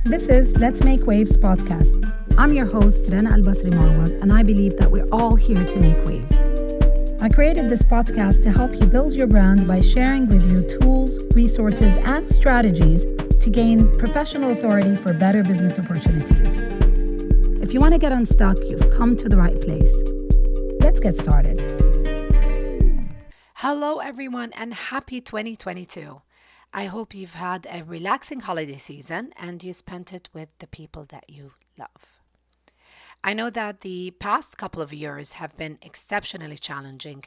This is Let's Make Waves podcast. I'm your host, Rana Al-Basri Marwad, and I believe that we're all here to make waves. I created this podcast to help you build your brand by sharing with you tools, resources, and strategies to gain professional authority for better business opportunities. If you want to get unstuck, you've come to the right place. Let's get started. Hello, everyone, and happy 2022. I hope you've had a relaxing holiday season and you spent it with the people that you love. I know that the past couple of years have been exceptionally challenging.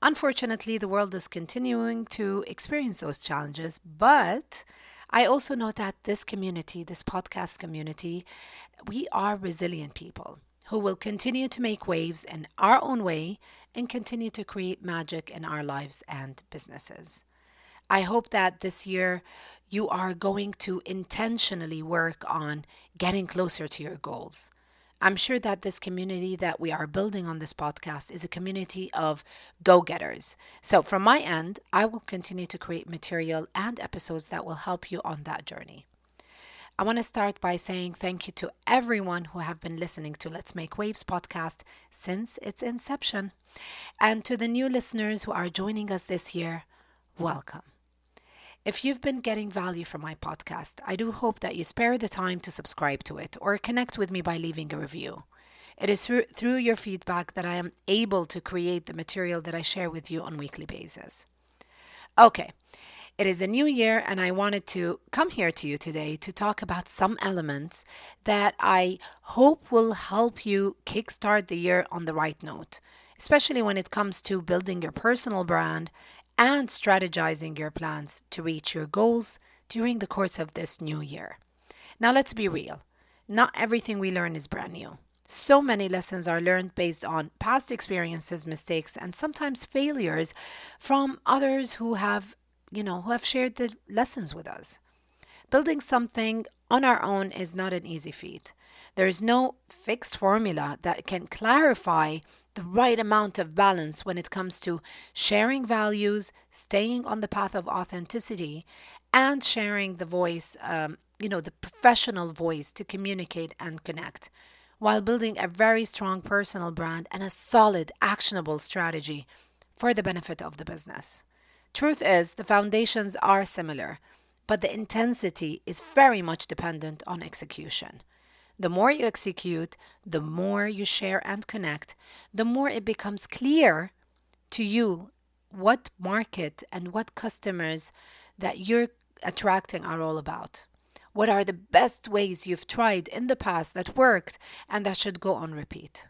Unfortunately, the world is continuing to experience those challenges, but I also know that this podcast community, we are resilient people who will continue to make waves in our own way and continue to create magic in our lives and businesses. I hope that this year you are going to intentionally work on getting closer to your goals. I'm sure that this community that we are building on this podcast is a community of go-getters. So from my end, I will continue to create material and episodes that will help you on that journey. I want to start by saying thank you to everyone who have been listening to Let's Make Waves podcast since its inception. And to the new listeners who are joining us this year, welcome. If you've been getting value from my podcast, I do hope that you spare the time to subscribe to it or connect with me by leaving a review. It is through your feedback that I am able to create the material that I share with you on a weekly basis. Okay, it is a new year and I wanted to come here to you today to talk about some elements that I hope will help you kickstart the year on the right note, especially when it comes to building your personal brand and strategizing your plans to reach your goals during the course of this new year. Now, let's be real. Not everything we learn is brand new. So many lessons are learned based on past experiences, mistakes, and sometimes failures from others who have shared the lessons with us. Building something on our own is not an easy feat. There is no fixed formula that can clarify the right amount of balance when it comes to sharing values, staying on the path of authenticity, and sharing the voice, the professional voice to communicate and connect, while building a very strong personal brand and a solid, actionable strategy for the benefit of the business. Truth is, the foundations are similar, but the intensity is very much dependent on execution. The more you execute, the more you share and connect, the more it becomes clear to you what market and what customers that you're attracting are all about. What are the best ways you've tried in the past that worked and that should go on repeat?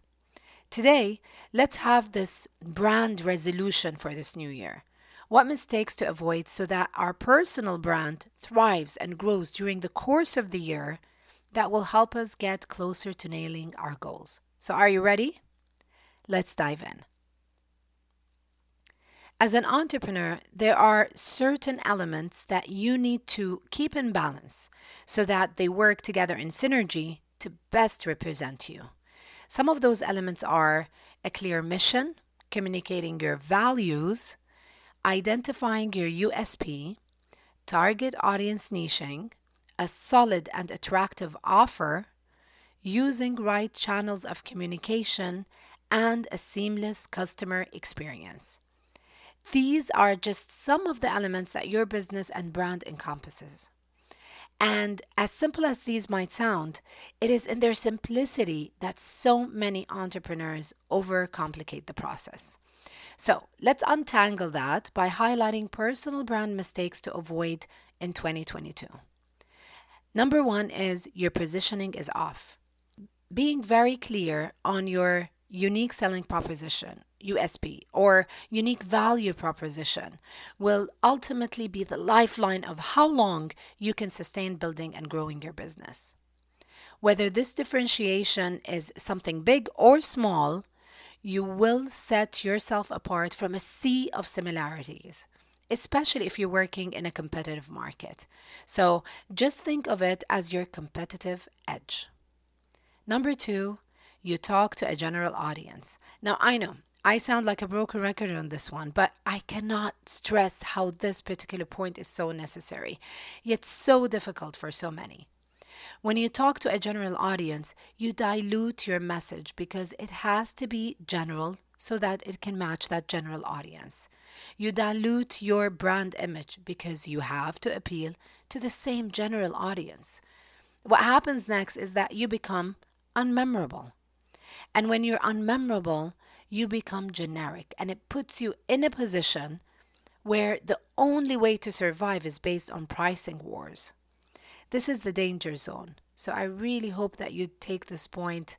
Today, let's have this brand resolution for this new year. What mistakes to avoid so that our personal brand thrives and grows during the course of the year that will help us get closer to nailing our goals. So are you ready? Let's dive in. As an entrepreneur, there are certain elements that you need to keep in balance so that they work together in synergy to best represent you. Some of those elements are a clear mission, communicating your values, identifying your USP, target audience niching, a solid and attractive offer, using right channels of communication, and a seamless customer experience. These are just some of the elements that your business and brand encompasses. And as simple as these might sound, it is in their simplicity that so many entrepreneurs overcomplicate the process. So let's untangle that by highlighting personal brand mistakes to avoid in 2022. Number one is your positioning is off. Being very clear on your unique selling proposition, USP, or unique value proposition will ultimately be the lifeline of how long you can sustain building and growing your business. Whether this differentiation is something big or small, you will set yourself apart from a sea of similarities, especially if you're working in a competitive market. So just think of it as your competitive edge. Number two, you talk to a general audience. Now, I know I sound like a broken record on this one, but I cannot stress how this particular point is so necessary, yet so difficult for so many. When you talk to a general audience, you dilute your message because it has to be general so that it can match that general audience. You dilute your brand image because you have to appeal to the same general audience. What happens next is that you become unmemorable. And when you're unmemorable, you become generic, and it puts you in a position where the only way to survive is based on pricing wars. This is the danger zone. So I really hope that you take this point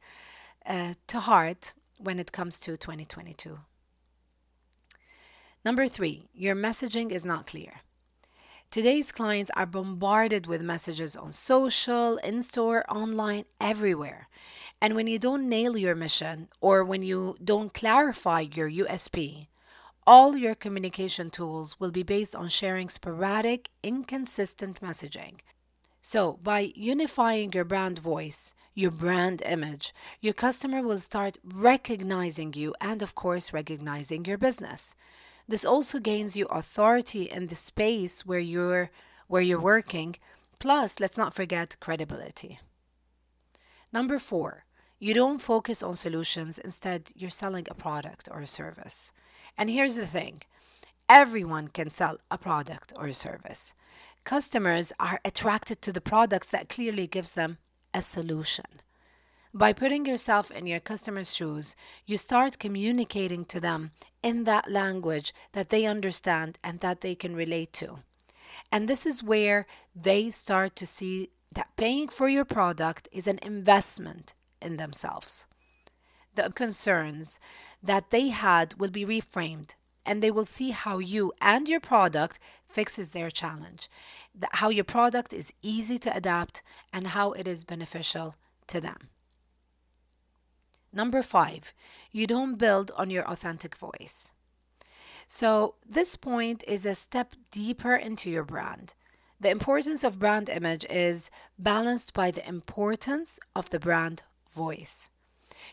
to heart when it comes to 2022. Number 3, your messaging is not clear. Today's clients are bombarded with messages on social, in-store, online, everywhere. And when you don't nail your mission or when you don't clarify your USP, all your communication tools will be based on sharing sporadic, inconsistent messaging. So, by unifying your brand voice, your brand image, your customer will start recognizing you and, of course, recognizing your business. This also gains you authority in the space where you're working. Plus, let's not forget credibility. Number 4, you don't focus on solutions. Instead, you're selling a product or a service. And here's the thing. Everyone can sell a product or a service. Customers are attracted to the products that clearly gives them a solution. By putting yourself in your customer's shoes, you start communicating to them in that language that they understand and that they can relate to. And this is where they start to see that paying for your product is an investment in themselves. The concerns that they had will be reframed, and they will see how you and your product fixes their challenge, how your product is easy to adapt, and how it is beneficial to them. Number 5, you don't build on your authentic voice. So this point is a step deeper into your brand. The importance of brand image is balanced by the importance of the brand voice.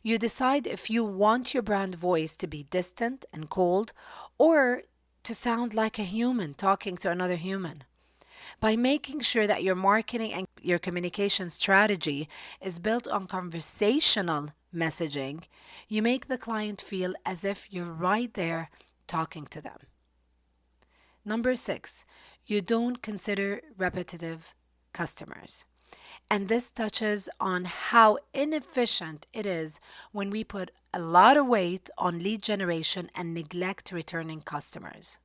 You decide if you want your brand voice to be distant and cold or to sound like a human talking to another human. By making sure that your marketing and your communication strategy is built on conversational messaging, you make the client feel as if you're right there talking to them. Number 6, you don't consider repetitive customers. And this touches on how inefficient it is when we put a lot of weight on lead generation and neglect returning customers.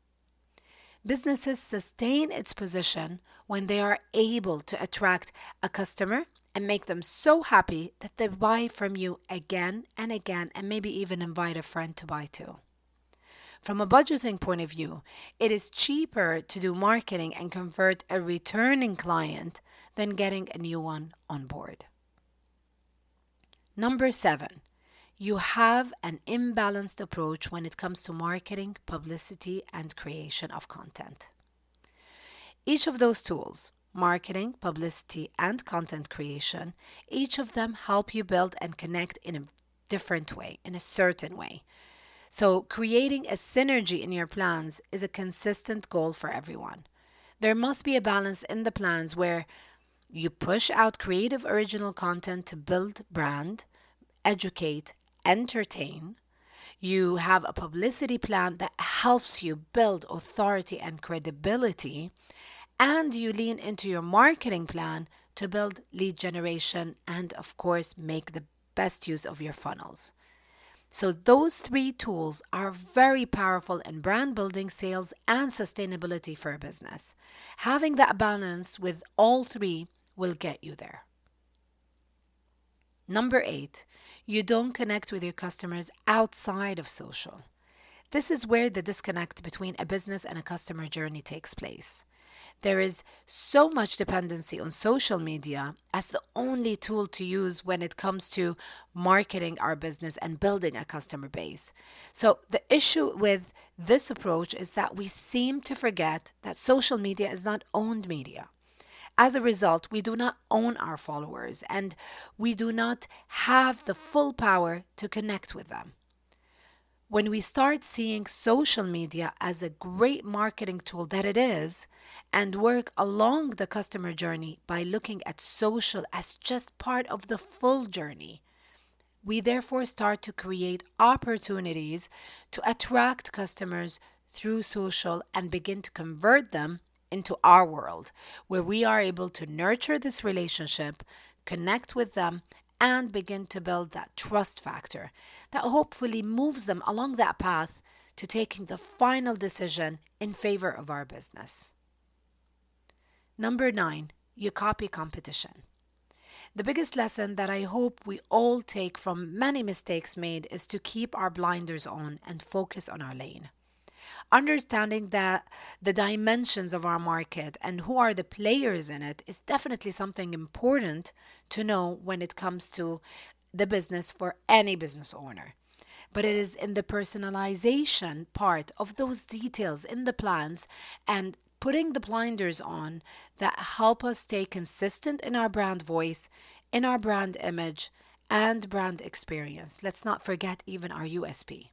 Businesses sustain its position when they are able to attract a customer and make them so happy that they buy from you again and again and maybe even invite a friend to buy too. From a budgeting point of view, it is cheaper to do marketing and convert a returning client than getting a new one on board. Number 7, you have an imbalanced approach when it comes to marketing, publicity, and creation of content. Each of those tools, marketing, publicity, and content creation, each of them help you build and connect in a different way, in a certain way. So creating a synergy in your plans is a consistent goal for everyone. There must be a balance in the plans where you push out creative original content to build brand, educate, entertain. You have a publicity plan that helps you build authority and credibility, and you lean into your marketing plan to build lead generation and, of course, make the best use of your funnels. So those 3 tools are very powerful in brand building, sales, and sustainability for a business. Having that balance with all 3 will get you there. Number 8, you don't connect with your customers outside of social. This is where the disconnect between a business and a customer journey takes place. There is so much dependency on social media as the only tool to use when it comes to marketing our business and building a customer base. So the issue with this approach is that we seem to forget that social media is not owned media. As a result, we do not own our followers and we do not have the full power to connect with them. When we start seeing social media as a great marketing tool that it is, and work along the customer journey by looking at social as just part of the full journey, we therefore start to create opportunities to attract customers through social and begin to convert them into our world, where we are able to nurture this relationship, connect with them, and begin to build that trust factor that hopefully moves them along that path to taking the final decision in favor of our business. Number 9, you copy competition. The biggest lesson that I hope we all take from many mistakes made is to keep our blinders on and focus on our lane. Understanding that the dimensions of our market and who are the players in it is definitely something important to know when it comes to the business for any business owner. But it is in the personalization part of those details in the plans and putting the blinders on that help us stay consistent in our brand voice, in our brand image, and brand experience. Let's not forget even our USP.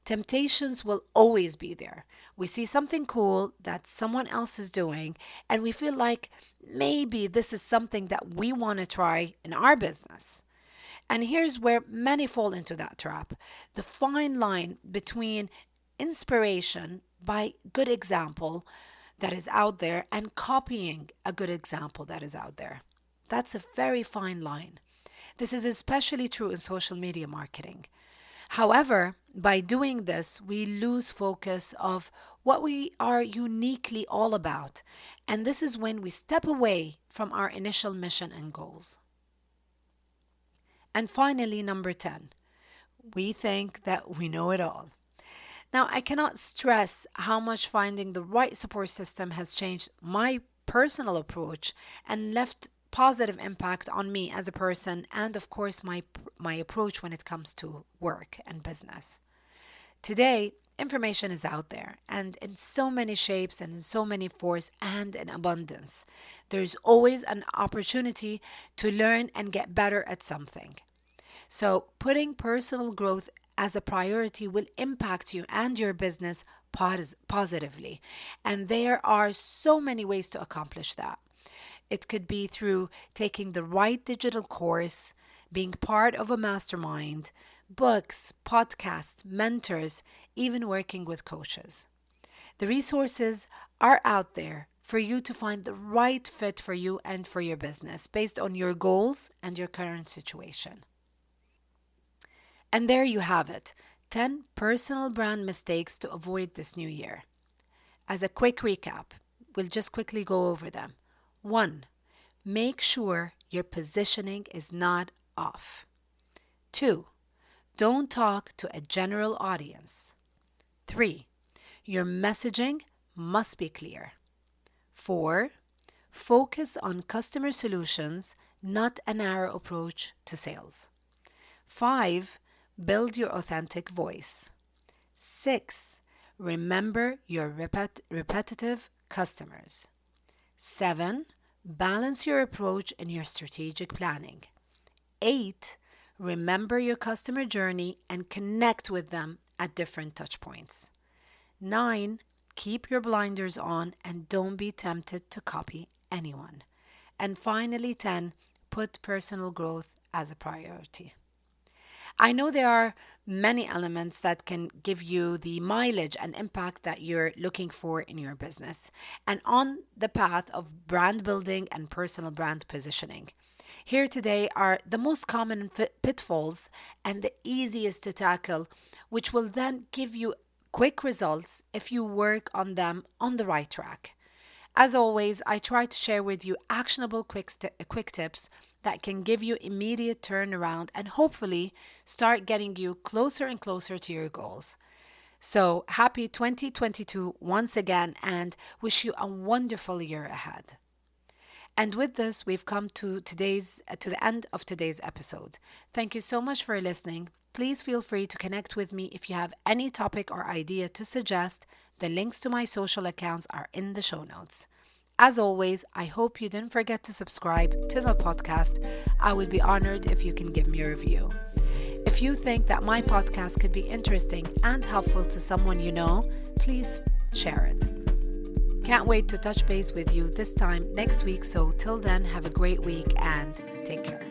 Temptations will always be there. We see something cool that someone else is doing, and we feel like maybe this is something that we want to try in our business. And here's where many fall into that trap: the fine line between inspiration by good example that is out there and copying a good example that is out there. That's a very fine line. This is especially true in social media marketing. However, by doing this, we lose focus of what we are uniquely all about. And this is when we step away from our initial mission and goals. And finally, number 10, we think that we know it all. Now, I cannot stress how much finding the right support system has changed my personal approach and left positive impact on me as a person, and of course my approach when it comes to work and business. Today, information is out there and in so many shapes and in so many forms and in abundance. There's always an opportunity to learn and get better at something. So putting personal growth as a priority will impact you and your business positively. And there are so many ways to accomplish that. It could be through taking the right digital course, being part of a mastermind, books, podcasts, mentors, even working with coaches. The resources are out there for you to find the right fit for you and for your business based on your goals and your current situation. And there you have it, 10 personal brand mistakes to avoid this new year. As a quick recap, we'll just quickly go over them. 1. Make sure your positioning is not off. 2. Don't talk to a general audience. 3. Your messaging must be clear. 4. Focus on customer solutions, not a narrow approach to sales. 5. Build your authentic voice. 6. Remember your repetitive customers. 7. Balance your approach in your strategic planning. 8. Remember your customer journey and connect with them at different touch points. 9. Keep your blinders on and don't be tempted to copy anyone. And finally, 10. Put personal growth as a priority. I know there are many elements that can give you the mileage and impact that you're looking for in your business and on the path of brand building and personal brand positioning. Here today are the most common pitfalls and the easiest to tackle, which will then give you quick results if you work on them on the right track. As always, I try to share with you actionable quick tips that can give you immediate turnaround and hopefully start getting you closer and closer to your goals. So happy 2022 once again and wish you a wonderful year ahead. And with this, we've come to the end of today's episode. Thank you so much for listening. Please feel free to connect with me if you have any topic or idea to suggest. The links to my social accounts are in the show notes. As always, I hope you didn't forget to subscribe to the podcast. I would be honored if you can give me a review. If you think that my podcast could be interesting and helpful to someone you know, please share it. Can't wait to touch base with you this time next week. So till then, have a great week and take care.